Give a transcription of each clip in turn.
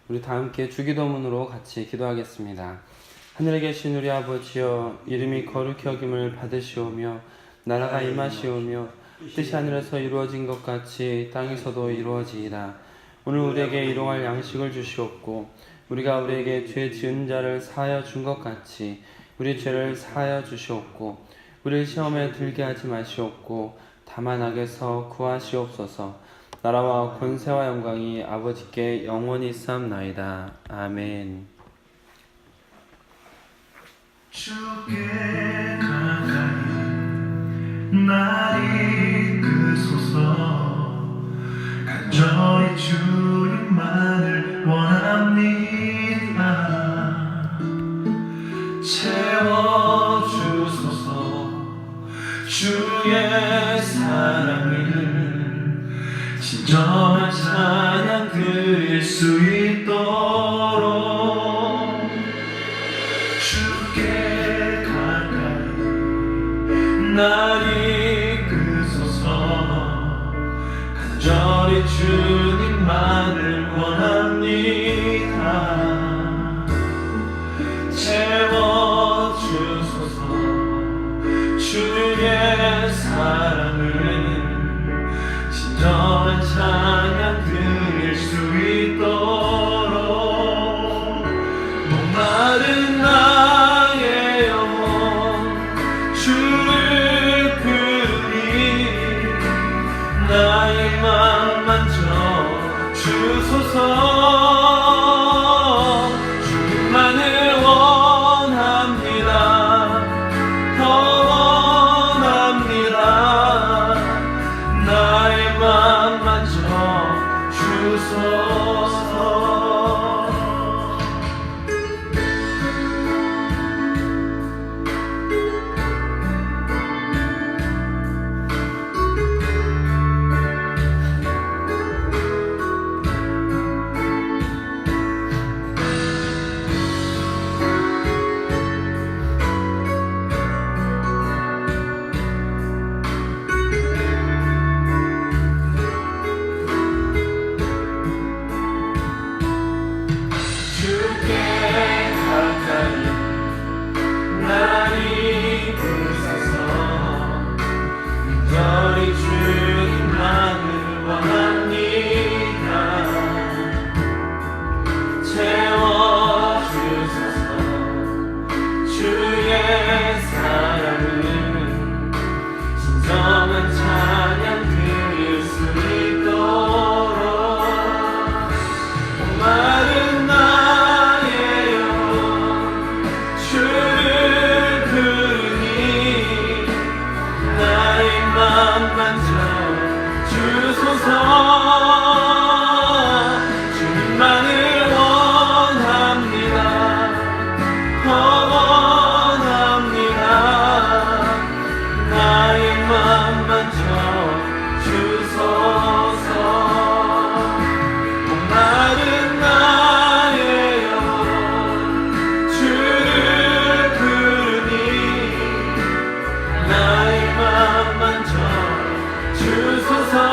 우리 다 함께 주기도문으로 같이 기도하겠습니다. 하늘에 계신 우리 아버지여, 이름이 거룩히 여김을 받으시오며 나라가 임하시오며 뜻이 하늘에서 이루어진 것 같이 땅에서도 이루어지이다. 오늘 우리에게 일용할 양식을 주시옵고 우리가 우리에게 죄 지은 자를 사하여 준 것 같이 우리 죄를 사하여 주시옵고 우리를 시험에 들게 하지 마시옵고 다만 악에서 구하시옵소서. 나라와 권세와 영광이 아버지께 영원히 있사옵나이다. 아멘. 주께 가까이 날 이끄소서. 간절히 주님만을 원합니다. 채워주소서. 주의 사랑을 진정한 찬양 드릴 수 있도록 주께 가까이 날 이끄소서. 간절히 주님만을 원합니다. 채워주소서. 주의 사랑을 진정한 찬양 드릴 수 있도록 목마른 나의 영혼 주를 부르니 나의 맘 만져 주소서. 주님만을 원합니다. 더 원합니다. 나의 맘 만져 주소서. 주님만을 원합니다. 더 원합니다. 나의 맘 만져 주소서. 목마른 나의 영혼 주를 부르니 나의 맘 만져 주소서.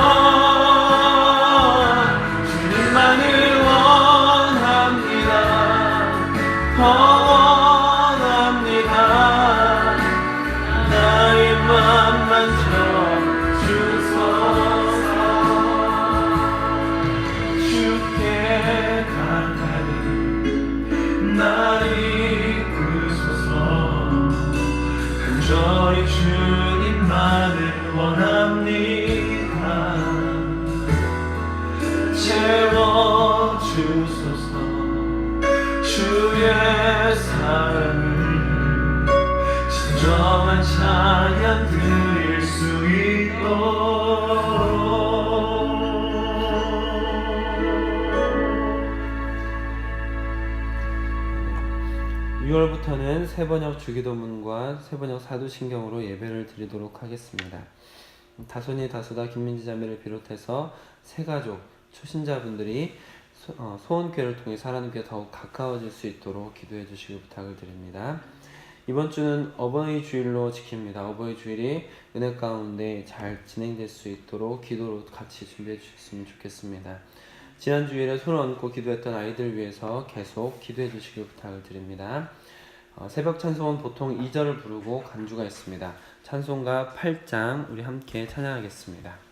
주님만을 원합니다. 더 원합니다. 나의 맘 만져 주소서. 주께 가까이 날 이끄소서. 간절히 주님만을 원합니다. 채워주소서. 주의 사랑을 진정한 찬양 드릴 수 있도록 6월부터는 세번역 주기도문과 세번역 사도신경으로 예배를 드리도록 하겠습니다. 다손이 다소다 김민지 자매를 비롯해서 세가족, 초신자분들이 소원교회를 통해 하나님께 더욱 가까워질 수 있도록 기도해 주시길 부탁을 드립니다. 이번 주는 어버이 주일로 지킵니다. 어버이 주일이 은혜 가운데 잘 진행될 수 있도록 기도로 같이 준비해 주셨으면 좋겠습니다. 지난 주일에 손을 얹고 기도했던 아이들 위해서 계속 기도해 주시길 부탁을 드립니다. 새벽 찬송은 보통 2절을 부르고 간주가 있습니다. 찬송가 8장 우리 함께 찬양하겠습니다.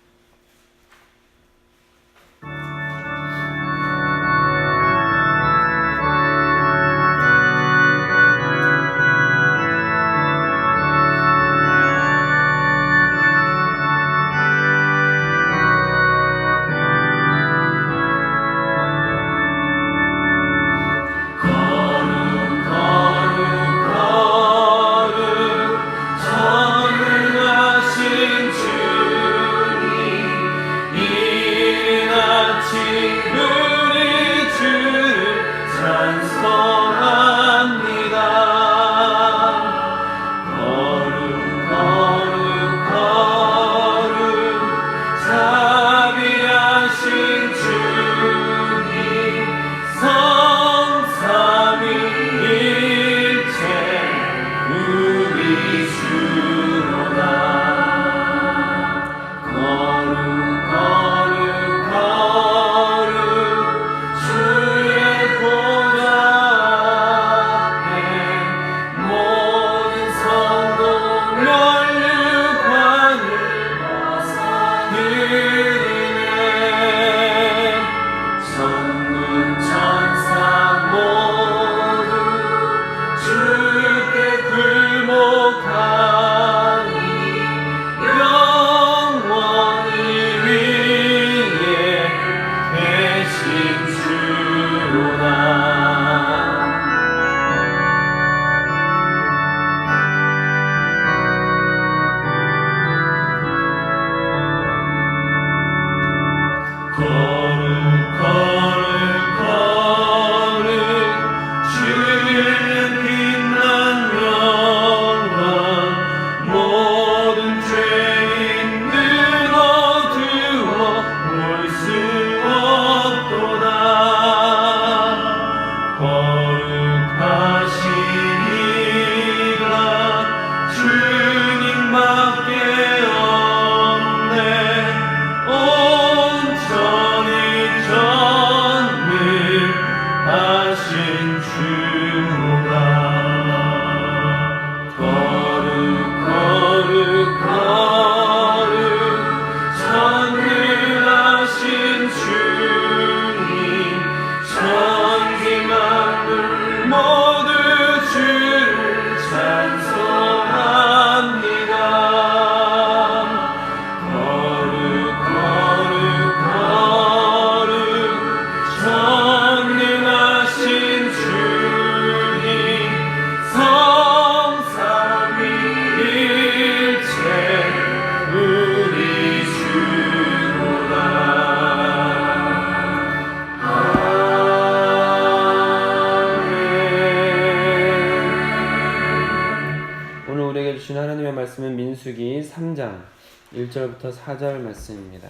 말씀은 민수기 3장 1절부터 4절 말씀입니다.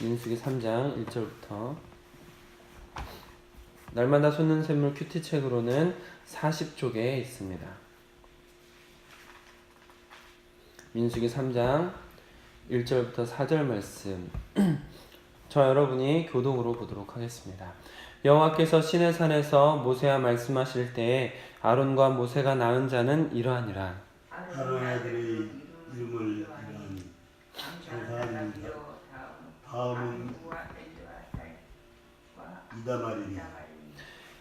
민수기 3장 1절부터 날마다 솟는 샘물 큐티책으로는 40쪽에 있습니다. 민수기 3장 1절부터 4절 말씀 저 여러분이 교독으로 보도록 하겠습니다. 여호와께서 시내산에서 모세와 말씀하실 때에 아론과 모세가 낳은 자는 이러하니라. 아론의 아들의 이름을 이러하니 장사하니라. 다음은 이다말이니.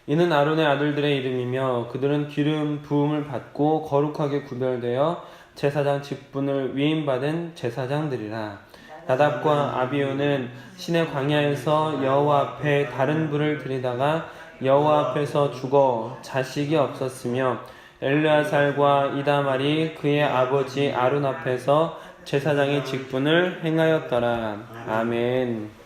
이는 아론의 아들들의 이름이며 그들은 기름 부음을 받고 거룩하게 구별되어 제사장 직분을 위임받은 제사장들이라. 나답과 아비후는 시내 광야에서 여호와 앞에 다른 불을 들이다가 여호와 앞에서 죽어 자식이 없었으며 엘르아살과 이다말이 그의 아버지 아론 앞에서 제사장의 직분을 행하였더라. 아멘.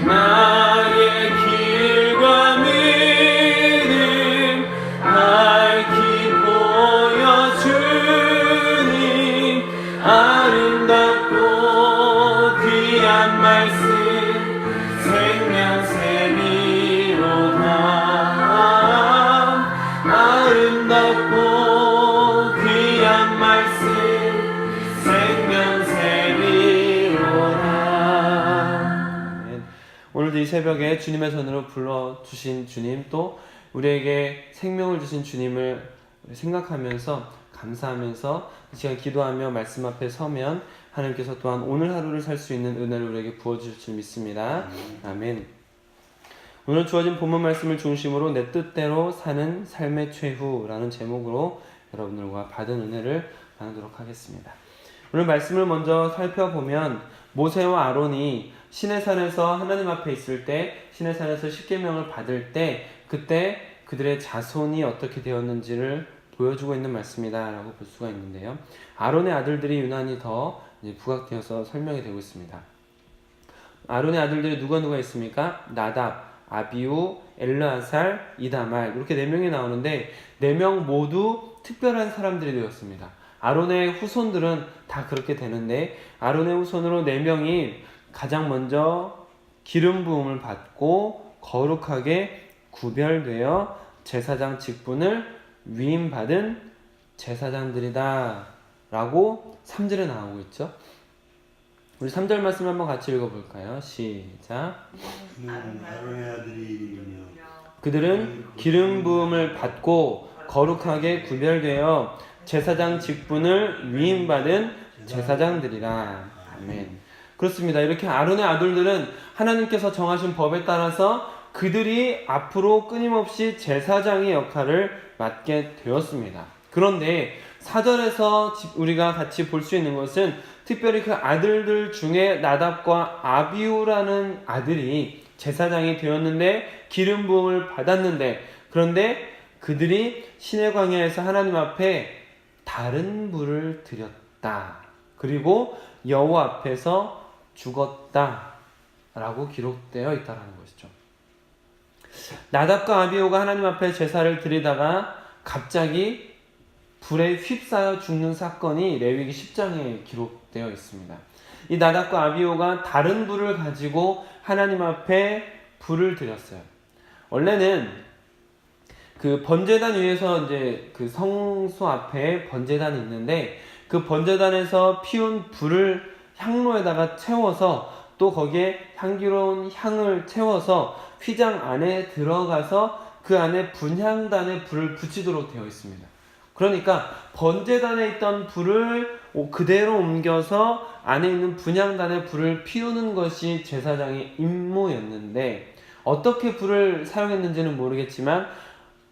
나의 주셨고 귀한 말씀 생명샘이로라. 오늘도 이 새벽에 주님의 손으로 불러주신 주님, 또 우리에게 생명을 주신 주님을 생각하면서 감사하면서 이 시간 기도하며 말씀 앞에 서면 하나님께서 또한 오늘 하루를 살 수 있는 은혜를 우리에게 부어주실 줄 믿습니다. 아멘. 오늘 주어진 본문 말씀을 중심으로 내 뜻대로 사는 삶의 최후라는 제목으로 여러분들과 받은 은혜를 나누도록 하겠습니다. 오늘 말씀을 먼저 살펴보면 모세와 아론이 시내산에서 하나님 앞에 있을 때, 시내산에서 십계명을 받을 때 그때 그들의 자손이 어떻게 되었는지를 보여주고 있는 말씀이다 라고 볼 수가 있는데요. 아론의 아들들이 유난히 더 부각되어서 설명이 되고 있습니다. 아론의 아들들이 누가 있습니까? 나답, 아비우, 엘르아살, 이다말, 이렇게 4명이 나오는데 4명 모두 특별한 사람들이 되었습니다. 아론의 후손들은 다 그렇게 되는데 아론의 후손으로 4명이 가장 먼저 기름 부음을 받고 거룩하게 구별되어 제사장 직분을 위임받은 제사장들이다 라고 3절에 나오고 있죠. 우리 3절 말씀 한번 같이 읽어볼까요? 시작. 그는 아론의 아들이며 그들은 기름 부음을 받고 거룩하게 구별되어 제사장 직분을 위임받은 제사장들이라. 아멘. 그렇습니다. 이렇게 아론의 아들들은 하나님께서 정하신 법에 따라서 그들이 앞으로 끊임없이 제사장의 역할을 맡게 되었습니다. 그런데 4절에서 우리가 같이 볼 수 있는 것은 특별히 그 아들들 중에 나답과 아비우라는 아들이 제사장이 되었는데 기름 부음을 받았는데, 그런데 그들이 시내 광야에서 하나님 앞에 다른 불을 드렸다. 그리고 여호와 앞에서 죽었다 라고 기록되어 있다는 것이죠. 나답과 아비후가 하나님 앞에 제사를 드리다가 갑자기 불에 휩싸여 죽는 사건이 레위기 10장에 기록되어 있습니다. 이 나답과 아비후가 다른 불을 가지고 하나님 앞에 불을 드렸어요. 원래는 그 번제단 위에서 이제 그 성소 앞에 번제단이 있는데 그 번제단에서 피운 불을 향로에다가 채워서 또 거기에 향기로운 향을 채워서 휘장 안에 들어가서 그 안에 분향단에 불을 붙이도록 되어 있습니다. 그러니까 번제단에 있던 불을 그대로 옮겨서 안에 있는 분향단에 불을 피우는 것이 제사장의 임무였는데 어떻게 불을 사용했는지는 모르겠지만,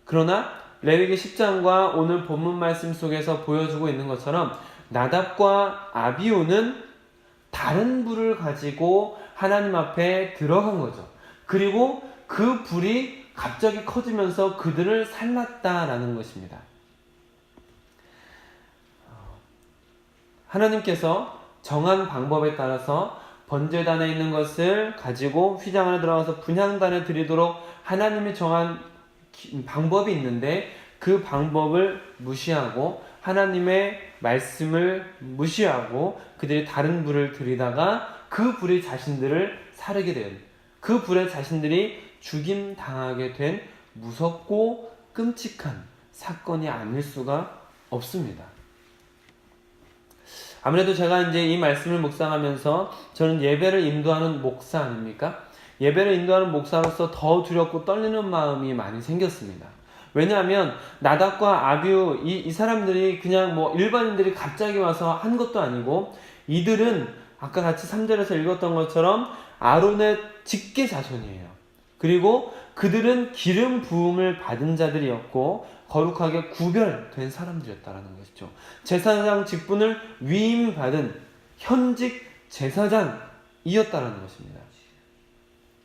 그러나 레위기 10장과 오늘 본문 말씀 속에서 보여주고 있는 것처럼 나답과 아비후는 다른 불을 가지고 하나님 앞에 들어간 거죠. 그리고 그 불이 갑자기 커지면서 그들을 살랐다라는 것입니다. 하나님께서 정한 방법에 따라서 번제단에 있는 것을 가지고 휘장 안에 들어가서 분향단에 드리도록 하나님이 정한 방법이 있는데 그 방법을 무시하고 하나님의 말씀을 무시하고 그들이 다른 불을 드리다가 그 불이 자신들을 사르게 된, 그 불에 자신들이 죽임당하게 된 무섭고 끔찍한 사건이 아닐 수가 없습니다. 아무래도 제가 이제 이 말씀을 묵상하면서 저는 예배를 인도하는 목사 아닙니까? 예배를 인도하는 목사로서 더 두렵고 떨리는 마음이 많이 생겼습니다. 왜냐하면 나답과 아비후 이 사람들이 그냥 뭐 일반인들이 갑자기 와서 한 것도 아니고 이들은 아까 같이 3절에서 읽었던 것처럼 아론의 직계 자손이에요. 그리고 그들은 기름 부음을 받은 자들이었고 거룩하게 구별된 사람들이었다라는 것이죠. 제사장 직분을 위임받은 현직 제사장이었다라는 것입니다.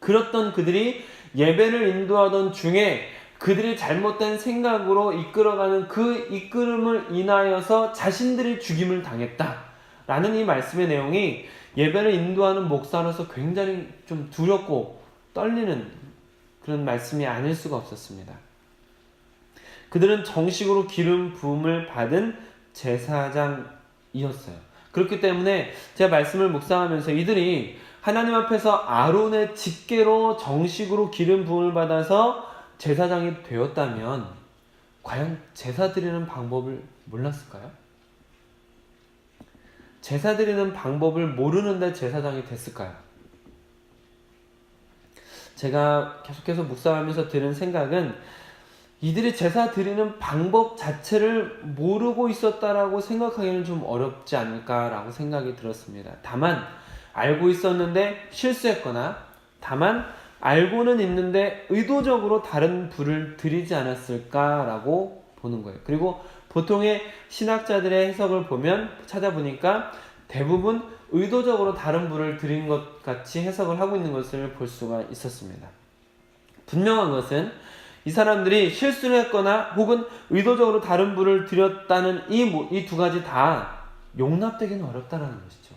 그렇던 그들이 예배를 인도하던 중에 그들이 잘못된 생각으로 이끌어가는 그 이끌음을 인하여서 자신들이 죽임을 당했다라는 이 말씀의 내용이 예배를 인도하는 목사로서 굉장히 좀 두렵고 떨리는 그런 말씀이 아닐 수가 없었습니다. 그들은 정식으로 기름 부음을 받은 제사장이었어요. 그렇기 때문에 제가 말씀을 묵상하면서 이들이 하나님 앞에서 아론의 직계로 정식으로 기름 부음을 받아서 제사장이 되었다면 과연 제사 드리는 방법을 몰랐을까요? 제사 드리는 방법을 모르는데 제사장이 됐을까요? 제가 계속해서 묵상하면서 드는 생각은 이들이 제사 드리는 방법 자체를 모르고 있었다라고 생각하기는 좀 어렵지 않을까라고 생각이 들었습니다. 다만 알고 있었는데 실수했거나, 다만 알고는 있는데 의도적으로 다른 불을 드리지 않았을까라고 보는 거예요. 그리고 보통의 신학자들의 해석을 보면, 찾아보니까 대부분 의도적으로 다른 불을 드린 것 같이 해석을 하고 있는 것을 볼 수가 있었습니다. 분명한 것은 이 사람들이 실수를 했거나 혹은 의도적으로 다른 불을 드렸다는 이 두 가지 다 용납되기는 어렵다는 것이죠.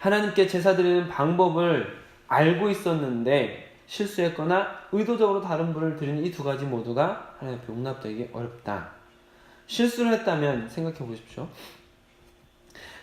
하나님께 제사 드리는 방법을 알고 있었는데 실수했거나 의도적으로 다른 불을 드리는 이 두 가지 모두가 하나님 앞에 용납되기 어렵다. 실수를 했다면 생각해 보십시오.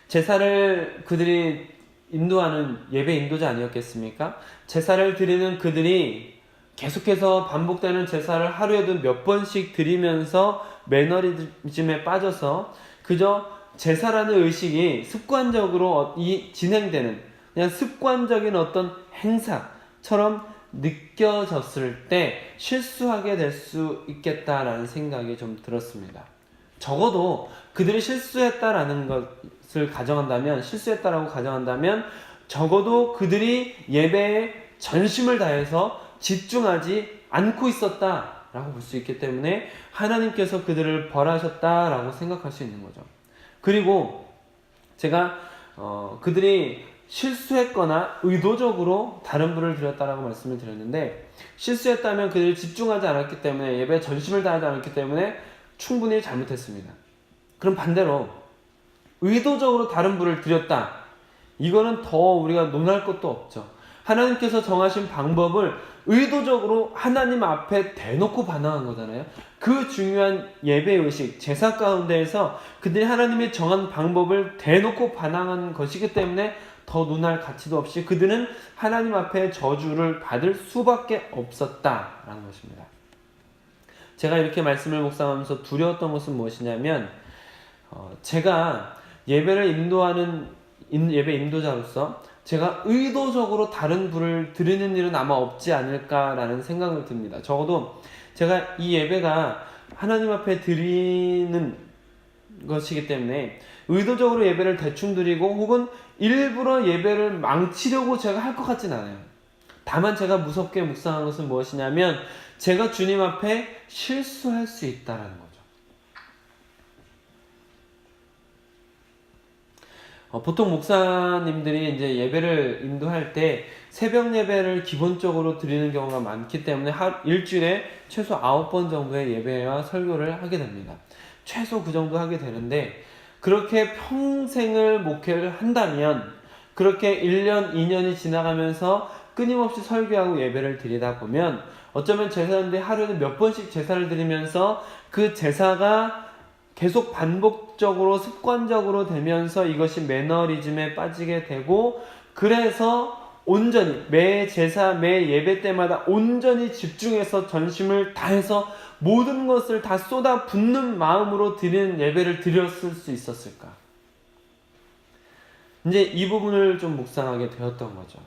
제사를 그들이 인도하는 예배 인도자 아니었겠습니까? 제사를 드리는 그들이 계속해서 반복되는 제사를 하루에도 몇 번씩 드리면서 매너리즘에 빠져서 그저 제사라는 의식이 습관적으로 진행되는 그냥 습관적인 어떤 행사처럼 느껴졌을 때 실수하게 될 수 있겠다라는 생각이 좀 들었습니다. 적어도 그들이 실수했다라는 것을 가정한다면, 실수했다라고 가정한다면 적어도 그들이 예배에 전심을 다해서 집중하지 않고 있었다라고 볼 수 있기 때문에 하나님께서 그들을 벌하셨다라고 생각할 수 있는 거죠. 그리고 제가 그들이 실수했거나 의도적으로 다른 불을 드렸다라고 말씀을 드렸는데, 실수했다면 그들이 집중하지 않았기 때문에, 예배에 전심을 다하지 않았기 때문에 충분히 잘못했습니다. 그럼 반대로 의도적으로 다른 불을 드렸다, 이거는 더 우리가 논할 것도 없죠. 하나님께서 정하신 방법을 의도적으로 하나님 앞에 대놓고 반항한 거잖아요. 그 중요한 예배의식, 제사 가운데에서 그들이 하나님이 정한 방법을 대놓고 반항한 것이기 때문에 더 논할 가치도 없이 그들은 하나님 앞에 저주를 받을 수밖에 없었다라는 것입니다. 제가 이렇게 말씀을 묵상하면서 두려웠던 것은 무엇이냐면, 제가 예배를 인도하는 예배 인도자로서 제가 의도적으로 다른 불을 드리는 일은 아마 없지 않을까라는 생각을 듭니다. 적어도 제가 이 예배가 하나님 앞에 드리는 것이기 때문에 의도적으로 예배를 대충 드리고 혹은 일부러 예배를 망치려고 제가 할 것 같진 않아요. 다만 제가 무섭게 묵상한 것은 무엇이냐면, 제가 주님 앞에 실수할 수 있다라는 거죠. 보통 목사님들이 이제 예배를 인도할 때 새벽 예배를 기본적으로 드리는 경우가 많기 때문에 일주일에 최소 9번 정도의 예배와 설교를 하게 됩니다. 최소 그 정도 하게 되는데, 그렇게 평생을 목회를 한다면, 그렇게 1년, 2년이 지나가면서 끊임없이 설교하고 예배를 드리다 보면 어쩌면 제사장들이 하루에 몇 번씩 제사를 드리면서 그 제사가 계속 반복적으로 습관적으로 되면서 이것이 매너리즘에 빠지게 되고, 그래서 온전히 매 제사, 매 예배 때마다 온전히 집중해서 전심을 다해서 모든 것을 다 쏟아 붓는 마음으로 드리는 예배를 드렸을 수 있었을까? 이제 이 부분을 좀 묵상하게 되었던 거죠.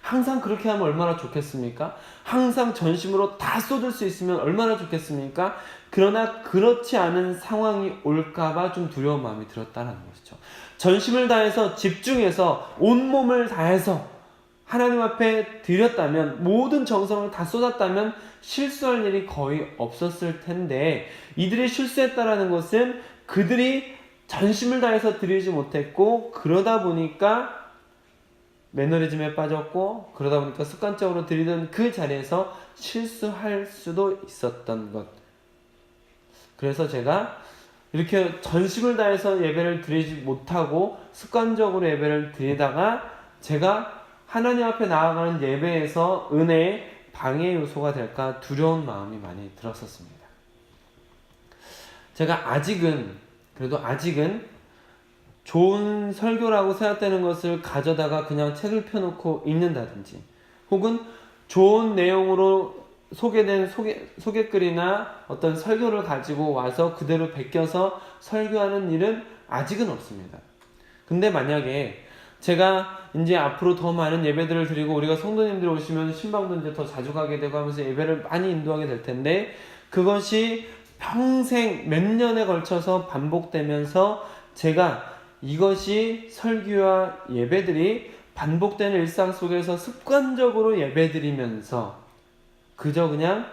항상 그렇게 하면 얼마나 좋겠습니까? 항상 전심으로 다 쏟을 수 있으면 얼마나 좋겠습니까? 그러나 그렇지 않은 상황이 올까봐 좀 두려운 마음이 들었다는 것이죠. 전심을 다해서 집중해서 온몸을 다해서 하나님 앞에 드렸다면, 모든 정성을 다 쏟았다면 실수할 일이 거의 없었을 텐데, 이들이 실수했다라는 것은 그들이 전심을 다해서 드리지 못했고, 그러다 보니까 매너리즘에 빠졌고, 그러다 보니까 습관적으로 드리던 그 자리에서 실수할 수도 있었던 것. 그래서 제가 이렇게 전심을 다해서 예배를 드리지 못하고 습관적으로 예배를 드리다가 제가 하나님 앞에 나아가는 예배에서 은혜의 방해 요소가 될까 두려운 마음이 많이 들었었습니다. 제가 그래도 아직은 좋은 설교라고 생각되는 것을 가져다가 그냥 책을 펴놓고 읽는다든지, 혹은 좋은 내용으로 소개된 소개글이나 어떤 설교를 가지고 와서 그대로 베껴서 설교하는 일은 아직은 없습니다. 근데 만약에 제가 이제 앞으로 더 많은 예배들을 드리고 우리가 성도님들 오시면 신방도 이제 더 자주 가게 되고 하면서 예배를 많이 인도하게 될 텐데, 그것이 평생 몇 년에 걸쳐서 반복되면서 제가 이것이 설교와 예배들이 반복되는 일상 속에서 습관적으로 예배드리면서 그저 그냥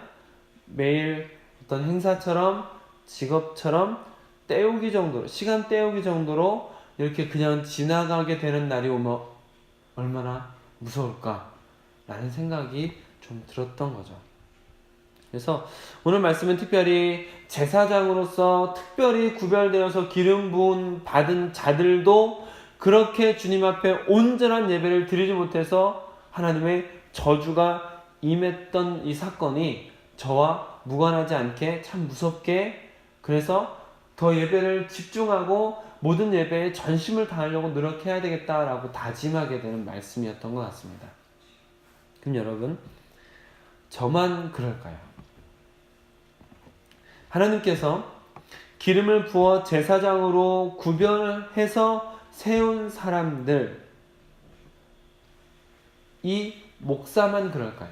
매일 어떤 행사처럼 직업처럼 때우기 정도로, 시간 때우기 정도로 이렇게 그냥 지나가게 되는 날이 오면 얼마나 무서울까 라는 생각이 좀 들었던 거죠. 그래서 오늘 말씀은 특별히 제사장으로서 특별히 구별되어서 기름 부음 받은 자들도 그렇게 주님 앞에 온전한 예배를 드리지 못해서 하나님의 저주가 임했던 이 사건이 저와 무관하지 않게 참 무섭게, 그래서 더 예배를 집중하고 모든 예배에 전심을 다하려고 노력해야 되겠다라고 다짐하게 되는 말씀이었던 것 같습니다. 그럼 여러분, 저만 그럴까요? 하나님께서 기름을 부어 제사장으로 구별해서 세운 사람들, 이 목사만 그럴까요?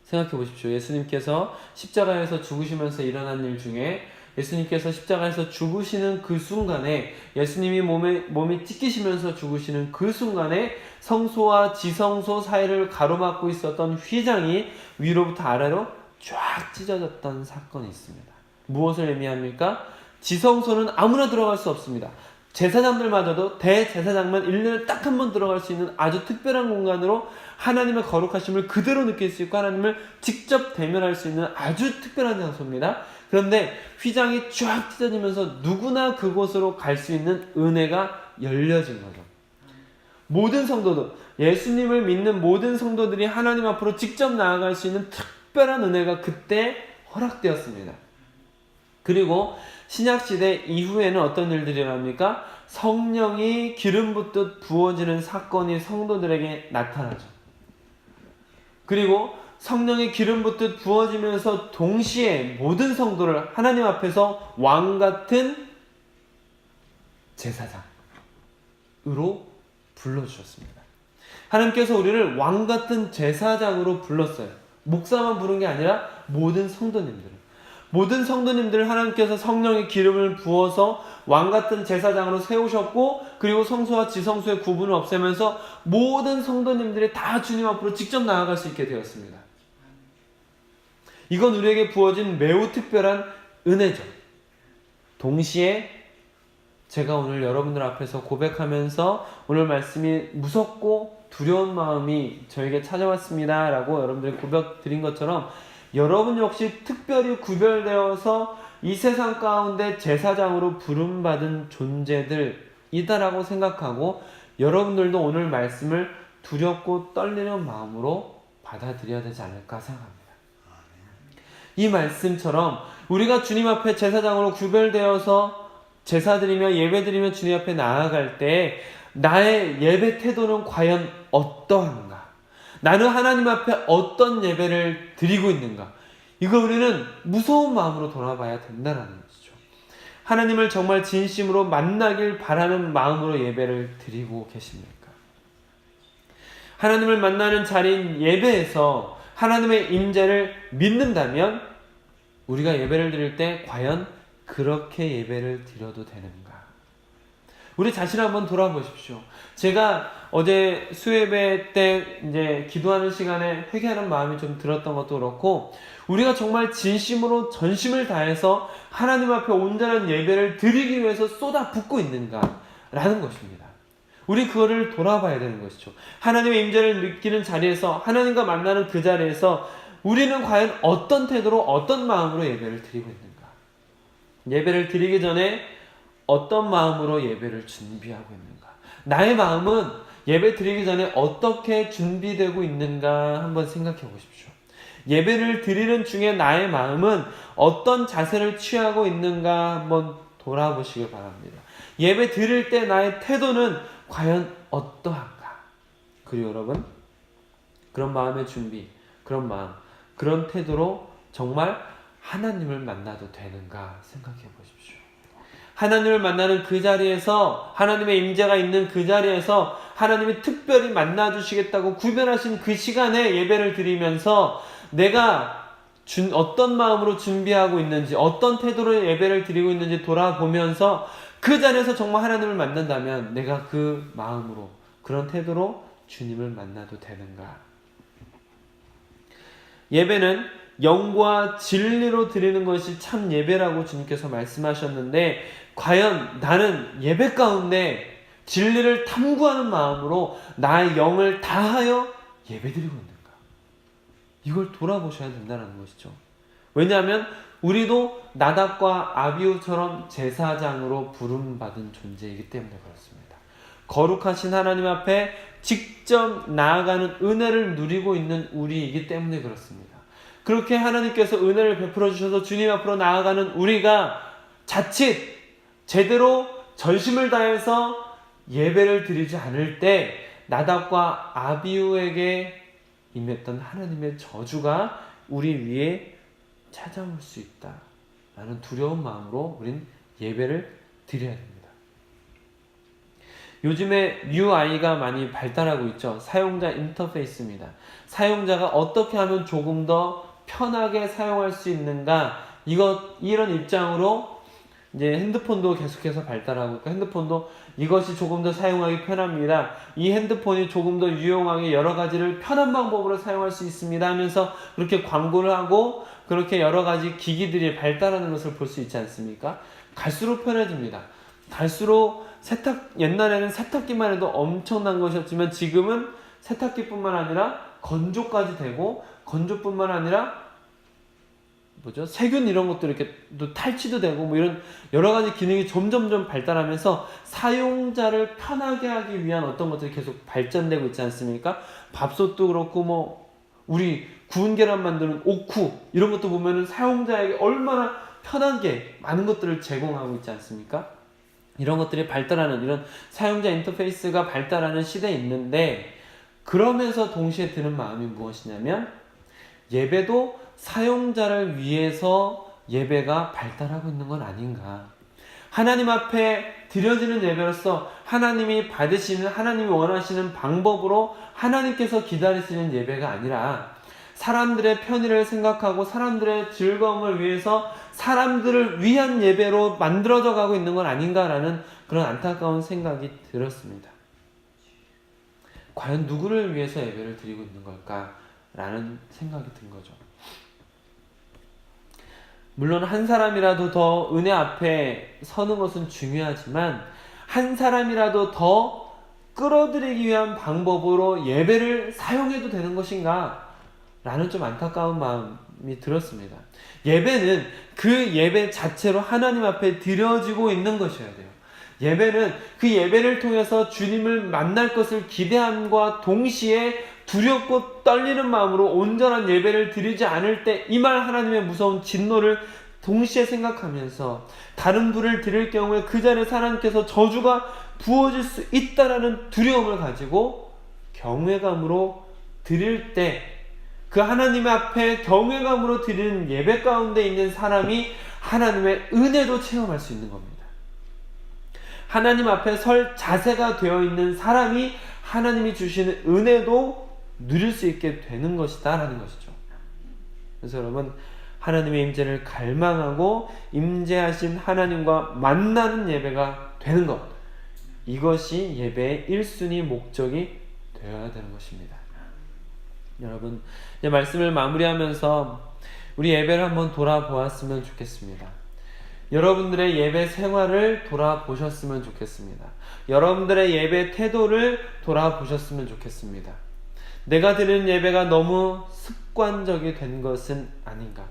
생각해 보십시오. 예수님께서 십자가에서 죽으시면서 일어난 일 중에, 예수님께서 십자가에서 죽으시는 그 순간에, 예수님이 몸이 찢기시면서 죽으시는 그 순간에 성소와 지성소 사이를 가로막고 있었던 휘장이 위로부터 아래로 쫙 찢어졌던 사건이 있습니다. 무엇을 의미합니까? 지성소는 아무나 들어갈 수 없습니다. 제사장들마저도 대제사장만 1년에 딱 한 번 들어갈 수 있는 아주 특별한 공간으로 하나님의 거룩하심을 그대로 느낄 수 있고 하나님을 직접 대면할 수 있는 아주 특별한 장소입니다. 그런데 휘장이 쫙 찢어지면서 누구나 그곳으로 갈 수 있는 은혜가 열려진 거죠. 모든 성도들, 예수님을 믿는 모든 성도들이 하나님 앞으로 직접 나아갈 수 있는 특별한 은혜가 그때 허락되었습니다. 그리고 신약시대 이후에는 어떤 일들이 일어납니까? 성령이 기름 붓듯 부어지는 사건이 성도들에게 나타나죠. 그리고 성령이 기름 붓듯 부어지면서 동시에 모든 성도를 하나님 앞에서 왕같은 제사장으로 불러주셨습니다. 하나님께서 우리를 왕같은 제사장으로 불렀어요. 목사만 부른 게 아니라 모든 성도님들을 하나님께서 성령의 기름을 부어서 왕같은 제사장으로 세우셨고, 그리고 성소와 지성소의 구분을 없애면서 모든 성도님들이 다 주님 앞으로 직접 나아갈 수 있게 되었습니다. 이건 우리에게 부어진 매우 특별한 은혜죠. 동시에 제가 오늘 여러분들 앞에서 고백하면서 오늘 말씀이 무섭고 두려운 마음이 저에게 찾아왔습니다 라고 여러분들이 고백 드린 것처럼, 여러분 역시 특별히 구별되어서 이 세상 가운데 제사장으로 부름받은 존재들이다라고 생각하고, 여러분들도 오늘 말씀을 두렵고 떨리는 마음으로 받아들여야 되지 않을까 생각합니다. 이 말씀처럼 우리가 주님 앞에 제사장으로 구별되어서 제사드리며 예배드리며 주님 앞에 나아갈 때 나의 예배 태도는 과연 어떠한가? 나는 하나님 앞에 어떤 예배를 드리고 있는가? 이걸 우리는 무서운 마음으로 돌아봐야 된다는 것이죠. 하나님을 정말 진심으로 만나길 바라는 마음으로 예배를 드리고 계십니까? 하나님을 만나는 자리인 예배에서 하나님의 임재를 믿는다면 우리가 예배를 드릴 때 과연 그렇게 예배를 드려도 되는가? 우리 자신을 한번 돌아보십시오. 제가 어제 수예배 때 이제 기도하는 시간에 회개하는 마음이 좀 들었던 것도 그렇고, 우리가 정말 진심으로 전심을 다해서 하나님 앞에 온전한 예배를 드리기 위해서 쏟아붓고 있는가라는 것입니다. 우리 그거를 돌아봐야 되는 것이죠. 하나님의 임재를 느끼는 자리에서, 하나님과 만나는 그 자리에서 우리는 과연 어떤 태도로, 어떤 마음으로 예배를 드리고 있는가? 예배를 드리기 전에 어떤 마음으로 예배를 준비하고 있는가? 나의 마음은 예배 드리기 전에 어떻게 준비되고 있는가 한번 생각해 보십시오. 예배를 드리는 중에 나의 마음은 어떤 자세를 취하고 있는가 한번 돌아보시길 바랍니다. 예배 드릴 때 나의 태도는 과연 어떠한가? 그리고 여러분, 그런 마음의 준비, 그런 마음, 그런 태도로 정말 하나님을 만나도 되는가 생각해 보십시오. 하나님을 만나는 그 자리에서, 하나님의 임재가 있는 그 자리에서 하나님이 특별히 만나주시겠다고 구별하신 그 시간에 예배를 드리면서 내가 어떤 마음으로 준비하고 있는지, 어떤 태도로 예배를 드리고 있는지 돌아보면서 그 자리에서 정말 하나님을 만난다면 내가 그 마음으로, 그런 태도로 주님을 만나도 되는가? 예배는 영과 진리로 드리는 것이 참 예배라고 주님께서 말씀하셨는데, 과연 나는 예배 가운데 진리를 탐구하는 마음으로 나의 영을 다하여 예배드리고 있는가? 이걸 돌아보셔야 된다는 것이죠. 왜냐하면 우리도 나답과 아비후처럼 제사장으로 부름받은 존재이기 때문에 그렇습니다. 거룩하신 하나님 앞에 직접 나아가는 은혜를 누리고 있는 우리이기 때문에 그렇습니다. 그렇게 하나님께서 은혜를 베풀어 주셔서 주님 앞으로 나아가는 우리가 자칫 제대로 전심을 다해서 예배를 드리지 않을 때 나답과 아비후에게 임했던 하나님의 저주가 우리 위에 찾아올 수 있다라는 두려운 마음으로 우린 예배를 드려야 됩니다. 요즘에 UI가 많이 발달하고 있죠. 사용자 인터페이스입니다. 사용자가 어떻게 하면 조금 더 편하게 사용할 수 있는가, 이런 입장으로 이제 핸드폰도 계속해서 발달하고 있고, 핸드폰도 이것이 조금 더 사용하기 편합니다. 이 핸드폰이 조금 더 유용하게 여러 가지를 편한 방법으로 사용할 수 있습니다 하면서 그렇게 광고를 하고 그렇게 여러 가지 기기들이 발달하는 것을 볼 수 있지 않습니까? 갈수록 편해집니다. 갈수록 옛날에는 세탁기만 해도 엄청난 것이었지만 지금은 세탁기뿐만 아니라 건조까지 되고, 건조뿐만 아니라 세균 이런 것도 이렇게 또 탈취도 되고 이런 여러 가지 기능이 점점점 발달하면서 사용자를 편하게 하기 위한 어떤 것들이 계속 발전되고 있지 않습니까? 밥솥도 그렇고 우리 구운 계란 만드는 오쿠 이런 것도 보면은 사용자에게 얼마나 편하게 많은 것들을 제공하고 있지 않습니까? 이런 것들이 발달하는, 이런 사용자 인터페이스가 발달하는 시대에 있는데, 그러면서 동시에 드는 마음이 무엇이냐면 예배도 사용자를 위해서 예배가 발달하고 있는 건 아닌가. 하나님 앞에 드려지는 예배로서 하나님이 받으시는, 하나님이 원하시는 방법으로 하나님께서 기다리시는 예배가 아니라 사람들의 편의를 생각하고 사람들의 즐거움을 위해서 사람들을 위한 예배로 만들어져 가고 있는 건 아닌가라는 그런 안타까운 생각이 들었습니다. 과연 누구를 위해서 예배를 드리고 있는 걸까라는 생각이 든 거죠. 물론 한 사람이라도 더 은혜 앞에 서는 것은 중요하지만 한 사람이라도 더 끌어들이기 위한 방법으로 예배를 사용해도 되는 것인가? 라는 좀 안타까운 마음이 들었습니다. 예배는 그 예배 자체로 하나님 앞에 드려지고 있는 것이어야 돼요. 예배는 그 예배를 통해서 주님을 만날 것을 기대함과 동시에 두렵고 떨리는 마음으로 온전한 예배를 드리지 않을 때 임할 하나님의 무서운 진노를 동시에 생각하면서 다른 불을 드릴 경우에 그 자리에서 하나님께서 저주가 부어질 수 있다라는 두려움을 가지고 경외감으로 드릴 때, 그 하나님 앞에 경외감으로 드리는 예배 가운데 있는 사람이 하나님의 은혜도 체험할 수 있는 겁니다. 하나님 앞에 설 자세가 되어 있는 사람이 하나님이 주시는 은혜도 누릴 수 있게 되는 것이다 라는 것이죠. 그래서 여러분, 하나님의 임재를 갈망하고 임재하신 하나님과 만나는 예배가 되는 것, 이것이 예배의 1순위 목적이 되어야 되는 것입니다. 여러분, 이제 말씀을 마무리하면서 우리 예배를 한번 돌아보았으면 좋겠습니다. 여러분들의 예배 생활을 돌아보셨으면 좋겠습니다. 여러분들의 예배 태도를 돌아보셨으면 좋겠습니다. 내가 드리는 예배가 너무 습관적이 된 것은 아닌가?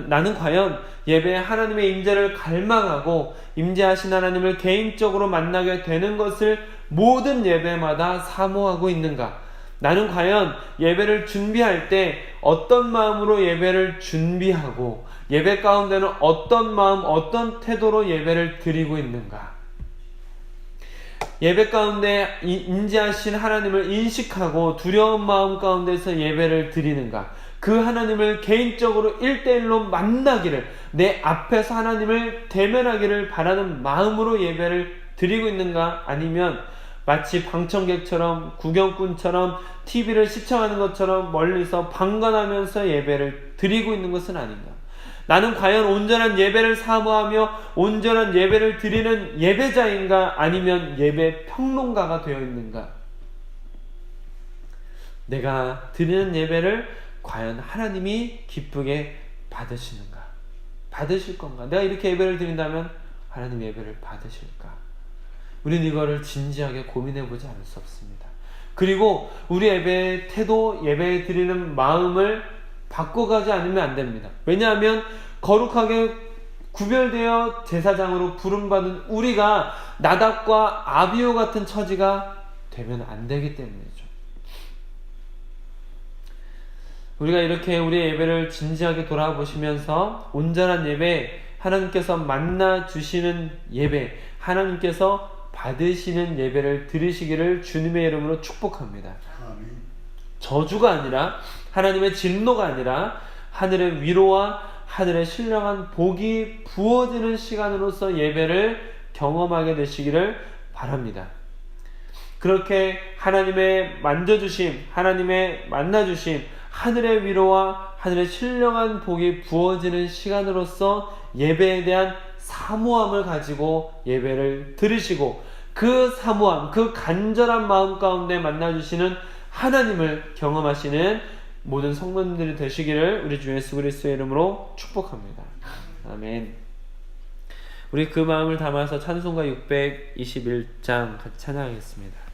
나는 과연 예배에 하나님의 임재를 갈망하고 임재하신 하나님을 개인적으로 만나게 되는 것을 모든 예배마다 사모하고 있는가? 나는 과연 예배를 준비할 때 어떤 마음으로 예배를 준비하고 예배 가운데는 어떤 마음, 어떤 태도로 예배를 드리고 있는가? 예배 가운데 인지하신 하나님을 인식하고 두려운 마음 가운데서 예배를 드리는가? 그 하나님을 개인적으로 1대1로 만나기를, 내 앞에서 하나님을 대면하기를 바라는 마음으로 예배를 드리고 있는가? 아니면 마치 방청객처럼, 구경꾼처럼, TV를 시청하는 것처럼 멀리서 방관하면서 예배를 드리고 있는 것은 아닌가? 나는 과연 온전한 예배를 사모하며 온전한 예배를 드리는 예배자인가? 아니면 예배 평론가가 되어 있는가? 내가 드리는 예배를 과연 하나님이 기쁘게 받으시는가? 받으실 건가? 내가 이렇게 예배를 드린다면 하나님 예배를 받으실까? 우리는 이거를 진지하게 고민해보지 않을 수 없습니다. 그리고 우리 예배의 태도, 예배 드리는 마음을 바꿔가지 않으면 안 됩니다. 왜냐하면 거룩하게 구별되어 제사장으로 부름받은 우리가 나답과 아비후 같은 처지가 되면 안 되기 때문이죠. 우리가 이렇게 우리의 예배를 진지하게 돌아보시면서 온전한 예배, 하나님께서 만나 주시는 예배, 하나님께서 받으시는 예배를 드리시기를 주님의 이름으로 축복합니다. 아멘. 저주가 아니라, 하나님의 진노가 아니라 하늘의 위로와 하늘의 신령한 복이 부어지는 시간으로서 예배를 경험하게 되시기를 바랍니다. 그렇게 하나님의 만져주심, 하나님의 만나주심, 하늘의 위로와 하늘의 신령한 복이 부어지는 시간으로서 예배에 대한 사모함을 가지고 예배를 드리시고, 그 사모함, 그 간절한 마음 가운데 만나주시는 하나님을 경험하시는 모든 성도님들이 되시기를 우리 주 예수 그리스도의 이름으로 축복합니다. 아멘. 우리 그 마음을 담아서 찬송가 621장 같이 찬양하겠습니다.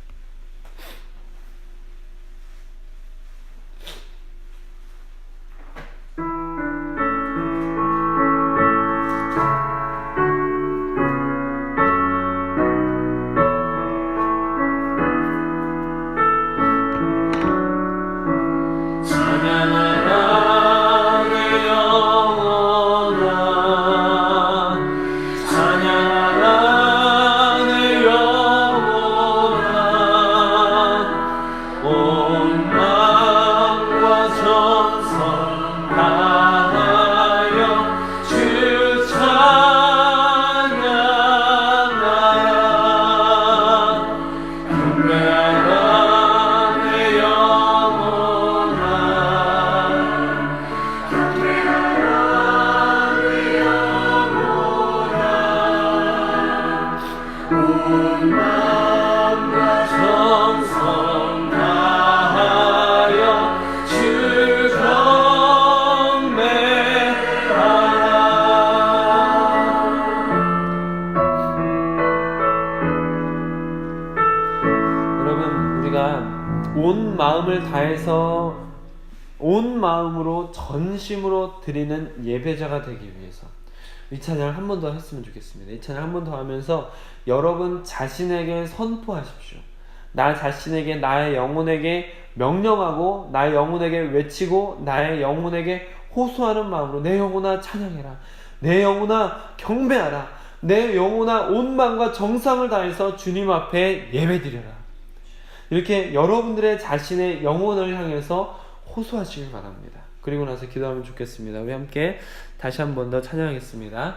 온 마음을 다해서 온 마음으로 전심으로 드리는 예배자가 되기 위해서 이 찬양을 한 번 더 했으면 좋겠습니다. 이 찬양 한 번 더 하면서 여러분 자신에게 선포하십시오. 나 자신에게, 나의 영혼에게 명령하고 나의 영혼에게 외치고 나의 영혼에게 호소하는 마음으로 내 영혼아 찬양해라, 내 영혼아 경배하라, 내 영혼아 온 마음과 정성을 다해서 주님 앞에 예배드려라. 이렇게 여러분들의 자신의 영혼을 향해서 호소하시길 바랍니다. 그리고 나서 기도하면 좋겠습니다. 우리 함께 다시 한 번 더 찬양하겠습니다.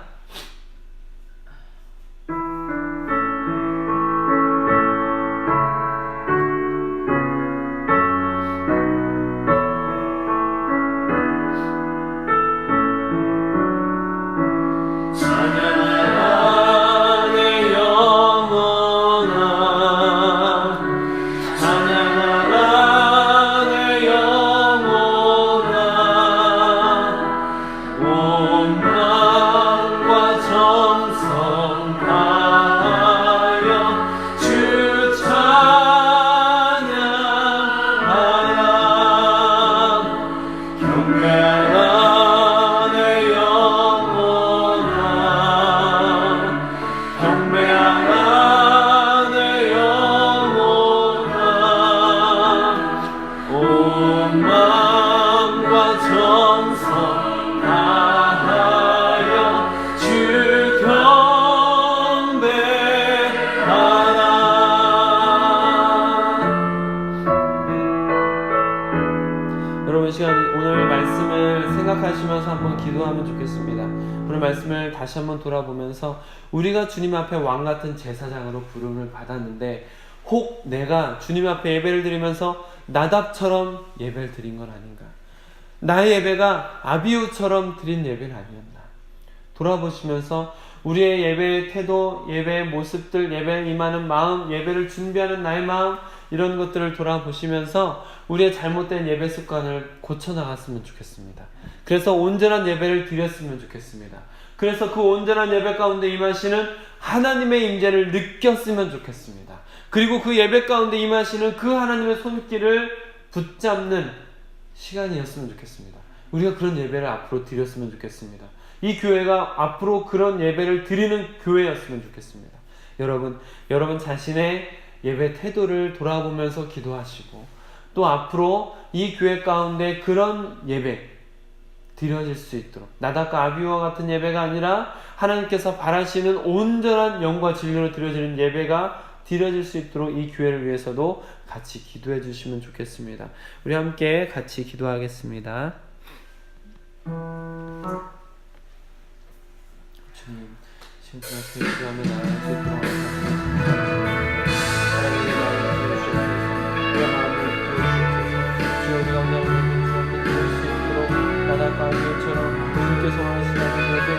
시간 오늘 말씀을 생각하시면서 한번 기도하면 좋겠습니다. 오늘 말씀을 다시 한번 돌아보면서 우리가 주님 앞에 왕 같은 제사장으로 부름을 받았는데 혹 내가 주님 앞에 예배를 드리면서 나답처럼 예배를 드린 건 아닌가? 나의 예배가 아비후처럼 드린 예배는 아니었나? 돌아보시면서 우리의 예배의 태도, 예배의 모습들, 예배에 임하는 마음, 예배를 준비하는 나의 마음, 이런 것들을 돌아보시면서 우리의 잘못된 예배 습관을 고쳐나갔으면 좋겠습니다. 그래서 온전한 예배를 드렸으면 좋겠습니다. 그래서 그 온전한 예배 가운데 임하시는 하나님의 임재를 느꼈으면 좋겠습니다. 그리고 그 예배 가운데 임하시는 그 하나님의 손길을 붙잡는 시간이었으면 좋겠습니다. 우리가 그런 예배를 앞으로 드렸으면 좋겠습니다. 이 교회가 앞으로 그런 예배를 드리는 교회였으면 좋겠습니다. 여러분 자신의 예배 태도를 돌아보면서 기도하시고 또 앞으로 이 교회 가운데 그런 예배 드려질 수 있도록 나답과 아비후와 같은 예배가 아니라 하나님께서 바라시는 온전한 영과 진리로 드려지는 예배가 드려질 수 있도록 이 교회를 위해서도 같이 기도해 주시면 좋겠습니다. 우리 함께 같이 기도하겠습니다. 주님, 신분 앞에 기도하며 나아갈 수 있도록 하나님의 마음을 주시옵소서. 우리의 마음을 주시옵소서. 주여 우리가 오늘 주 앞에 드릴 수 있도록 나답과 아비후처럼 주님께서 원하시다는 예배,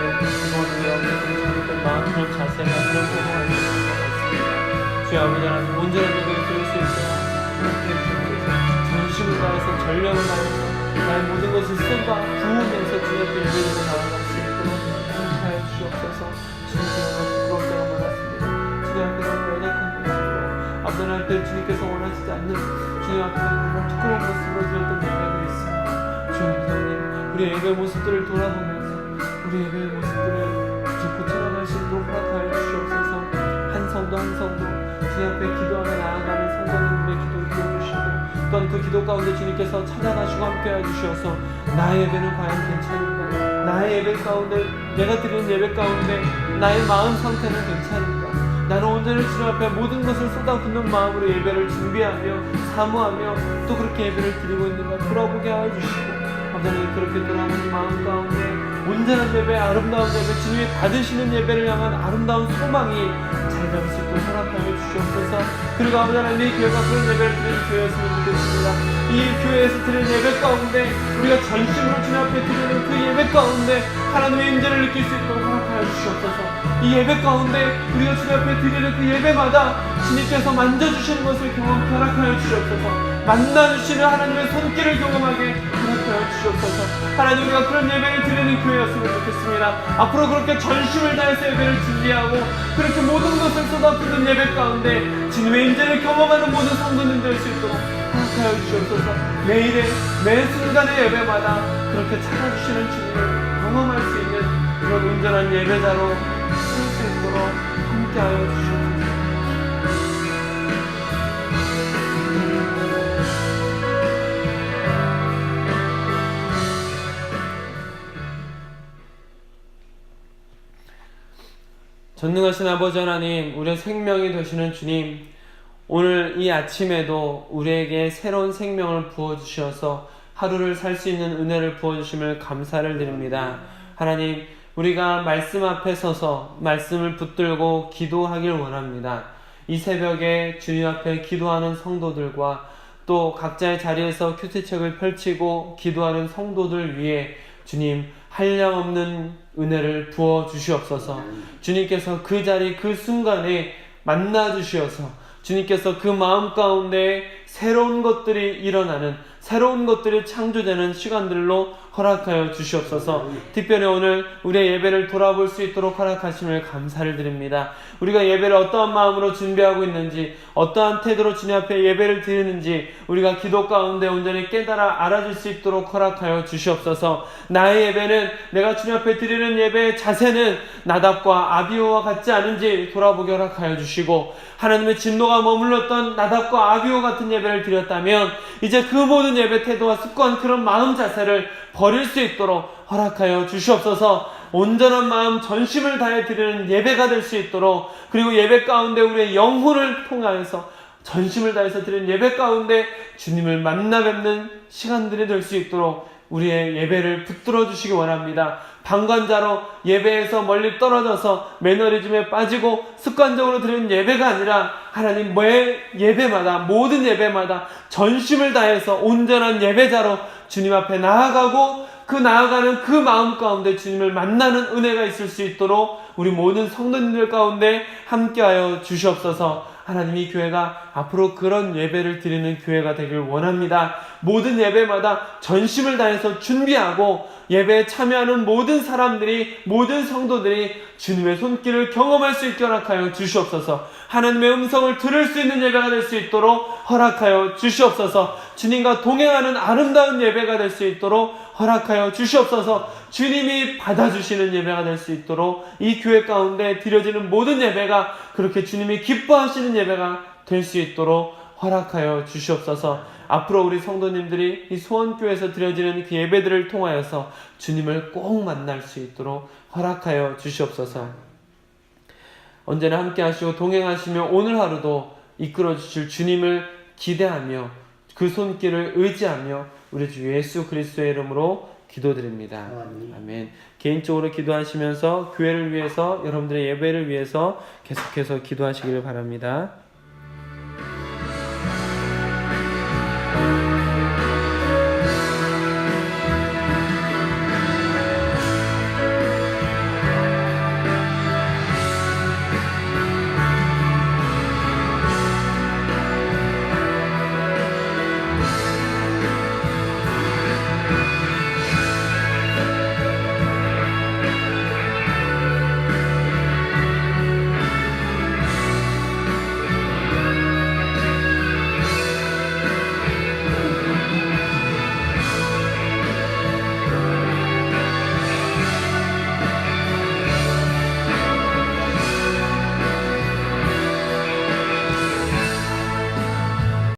그동안 우리가 없는 잘못된 마음, 그런 자세나 그런 행동을 하는 것 같습니다. 주여 아버지 하나님 온전한 예배를 드릴 수 있도록 함께 해주시옵소서. 전심을 다해서 전력을 다해서 나의 모든 것을 쏟아 부으면서 주님 앞에 예배를 나아갈 수 있도록 함께하여 주시옵소서. 주님께서 부끄러울 때가 많았습니다. 주님 앞에서 연약한 모습으로 아버지 앞에 주님께서 원하시지 않는 주님 앞에 정말 부끄러운 모습으로 드렸던 예배들이 있습니다. 주님 우리 예배 모습들을 돌아보면서 우리 예배의 모습들을 고쳐나갈 수 있도록 허락하여 주시옵소서. 한 성도 한 성도 주님 앞에 기도하며 나아가는 성도님의 기도를 들어주시고 또한 그 기도 가운데 주님께서 찾아가시고 함께해 주셔서 나의 예배는 과연 괜찮은가? 나의 예배 가운데 내가 드리는 예배 가운데 나의 마음 상태는 괜찮은가? 나는 온전히 주님 앞에 모든 것을 쏟아붓는 마음으로 예배를 준비하며 사모하며 또 그렇게 예배를 드리고 있는가 돌아보게 하여 주시고 하나님 그렇게 돌아보는 마음 가운데 온전한 예배, 아름다운 예배, 주님이 받으시는 예배를 향한 아름다운 소망이 자리 수 있도록 허락하여 주시옵소서. 그리고 아버지 하나님 이 교회가 그런 예배를 드리는 교회였으면 좋겠습니다. 이 교회에서 드리는 예배 가운데 우리가 전심으로 주님 앞에 드리는 그 예배 가운데 하나님의 임재를 느낄 수 있도록 허락하여 주시옵소서. 이 예배 가운데 우리가 주님 앞에 드리는 그 예배마다 주님께서 만져주시는 것을 경험하게 허락하여 주시옵소서. 만나주시는 하나님의 손길을 경험하게 허락하여 주시옵소서. 하나님 우리가 그런 예배를 드리는 교회였으면 좋겠습니다. 앞으로 그렇게 전심을 다해서 예배를 준비하고 그렇게 모든 것을 쏟아붓는 예배 가운데 주님의 임재를 경험하는 모든 성도님 될 수 있도록 허락하여 주시옵소서. 매일의 매 순간의 예배마다 그렇게 찾아주시는 주님을 경험할 수 있는 그런 온전한 예배자로 쓸 수 있도록 함께하여 주시옵소서. 전능하신 아버지 하나님, 우리의 생명이 되시는 주님, 오늘 이 아침에도 우리에게 새로운 생명을 부어주셔서 하루를 살 수 있는 은혜를 부어주심을 감사를 드립니다. 하나님, 우리가 말씀 앞에 서서 말씀을 붙들고 기도하길 원합니다. 이 새벽에 주님 앞에 기도하는 성도들과 또 각자의 자리에서 큐티책을 펼치고 기도하는 성도들 위해 주님 한량없는 은혜를 부어 주시옵소서. 주님께서 그 자리 그 순간에 만나 주시어서 주님께서 그 마음 가운데 새로운 것들이 일어나는 새로운 것들이 창조되는 시간들로 허락하여 주시옵소서. 특별히 오늘 우리의 예배를 돌아볼 수 있도록 허락하심을 감사를 드립니다. 우리가 예배를 어떠한 마음으로 준비하고 있는지, 어떠한 태도로 주님 앞에 예배를 드리는지 우리가 기도 가운데 온전히 깨달아 알아줄 수 있도록 허락하여 주시옵소서. 나의 예배는, 내가 주님 앞에 드리는 예배의 자세는 나답과 아비후와 같지 않은지 돌아보게 허락하여 주시고, 하나님의 진노가 머물렀던 나답과 아비후 같은 예배를 드렸다면 이제 그 모든 예배 태도와 습관, 그런 마음 자세를 버릴 수 있도록 허락하여 주시옵소서. 온전한 마음, 전심을 다해 드리는 예배가 될 수 있도록, 그리고 예배 가운데 우리의 영혼을 통하여서 전심을 다해서 드리는 예배 가운데 주님을 만나 뵙는 시간들이 될 수 있도록 우리의 예배를 붙들어 주시기 원합니다. 방관자로 예배에서 멀리 떨어져서 매너리즘에 빠지고 습관적으로 드리는 예배가 아니라 하나님 매 예배마다 모든 예배마다 전심을 다해서 온전한 예배자로 주님 앞에 나아가고 그 나아가는 그 마음 가운데 주님을 만나는 은혜가 있을 수 있도록 우리 모든 성도님들 가운데 함께하여 주시옵소서. 하나님 이 교회가 앞으로 그런 예배를 드리는 교회가 되길 원합니다. 모든 예배마다 전심을 다해서 준비하고 예배에 참여하는 모든 사람들이 모든 성도들이 주님의 손길을 경험할 수 있게 허락하여 주시옵소서. 하나님의 음성을 들을 수 있는 예배가 될 수 있도록 허락하여 주시옵소서. 주님과 동행하는 아름다운 예배가 될 수 있도록 허락하여 주시옵소서. 주님이 받아주시는 예배가 될 수 있도록 이 교회 가운데 드려지는 모든 예배가 그렇게 주님이 기뻐하시는 예배가 될 수 있도록 허락하여 주시옵소서. 앞으로 우리 성도님들이 이 소원교회에서 드려지는 그 예배들을 통하여서 주님을 꼭 만날 수 있도록 허락하여 주시옵소서. 언제나 함께 하시고 동행하시며 오늘 하루도 이끌어 주실 주님을 기대하며 그 손길을 의지하며 우리 주 예수 그리스도의 이름으로 기도드립니다. 아멘. 개인적으로 기도하시면서 교회를 위해서 여러분들의 예배를 위해서 계속해서 기도하시기를 바랍니다.